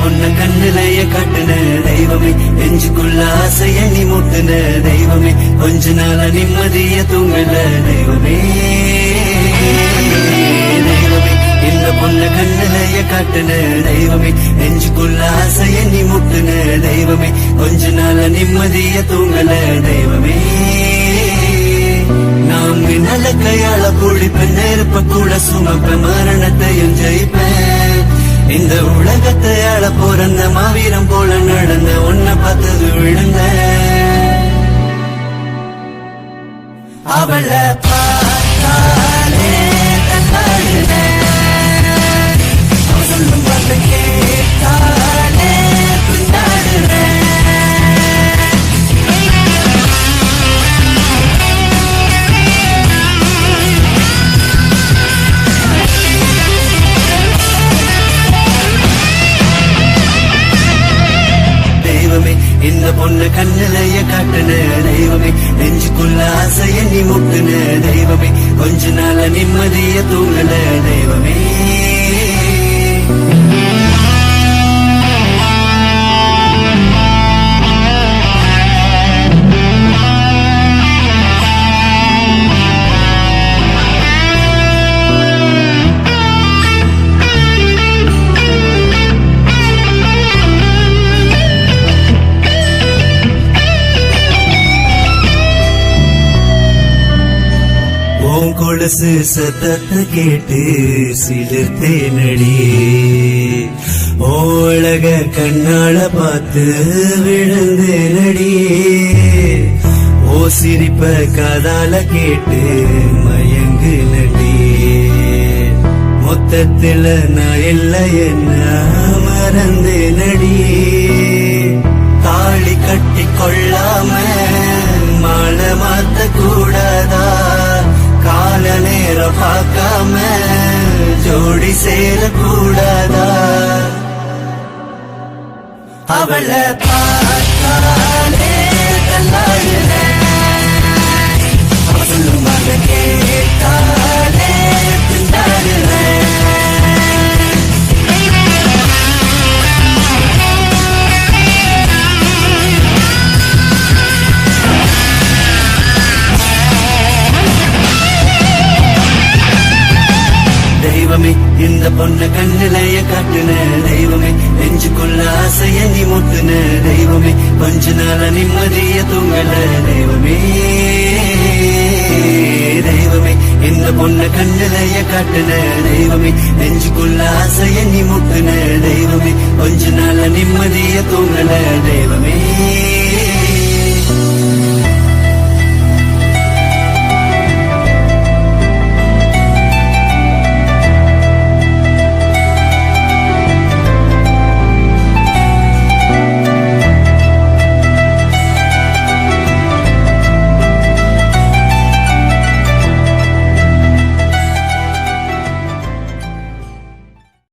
பொண்ண கண்ணுலைய காட்டுன தெய்வமே, நெஞ்சுக்குள்ள ஆசைய நீ முட்டுன தெய்வமே, கொஞ்ச நாள நிம்மதிய தூங்கல தெய்வமே. தெய்வமே இந்த பொண்ண கண்ணுலைய காட்டுன தெய்வமே, நெஞ்சுக்குள்ள ஆசைய நீ முட்டுன தெய்வமே, கொஞ்ச நாள நிம்மதிய தூங்கல தெய்வமே. நாம் நல்ல கையாள புடிப்பேன், நெருப்ப கூட சுமப்பேன், மரணத்தையும் ஜெயிப்பேன். இந்த உலகத்தை ஆள போறந்த மாவீரம் போல நடந்த உன்னை பார்த்தது விழுந்த அவளை பார்த்தாலே சொல்லும் வார்த்தை கேட்டாலே பின்னாடுறேன். இந்த பொண்ணு கண்ணுலைய காட்டுன தெய்வமே, நெஞ்சுக்குள்ள ஆசைய நீ முட்டுன தெய்வமே, கொஞ்ச நாள நிம்மதிய தூங்கல தெய்வமே. கொலுசு சத்தத்தை கேட்டு சிலிர்த்தேனடி, ஓழக கண்ணால பார்த்து விழுந்தேனடி, ஓ சிரிப்ப காதால கேட்டு மயங்கு நடி, மொத்தத்துல நான் இல்லை என்ன மறந்தேனடி, தாலி கட்டி கொள்ளாம மாலை மாத்த கூடாதா, கால நேரம் பார்க்காம ஜோடி சேர கூடாதா, அவளை பார்த்தாலே தள்ளாடுறேன், அவ சொல்லும் வார்த்தை கேட்டாலே பின்னாடுறேன். தெய்வமே இந்த பொண்ண கண்ணுலைய காட்டுன தெய்வமே, நெஞ்சுக்குள்ள ஆசைய நீ முட்டுன தெய்வமே, கொஞ்ச நாள நிம்மதிய தூங்கல தெய்வமே. தெய்வமே இந்த பொண்ண கண்ணுலைய காட்டுன தெய்வமே, நெஞ்சுக்குள்ள ஆசைய நீ முட்டுன தெய்வமே, கொஞ்ச நாள நிம்மதிய தூங்கல தெய்வமே.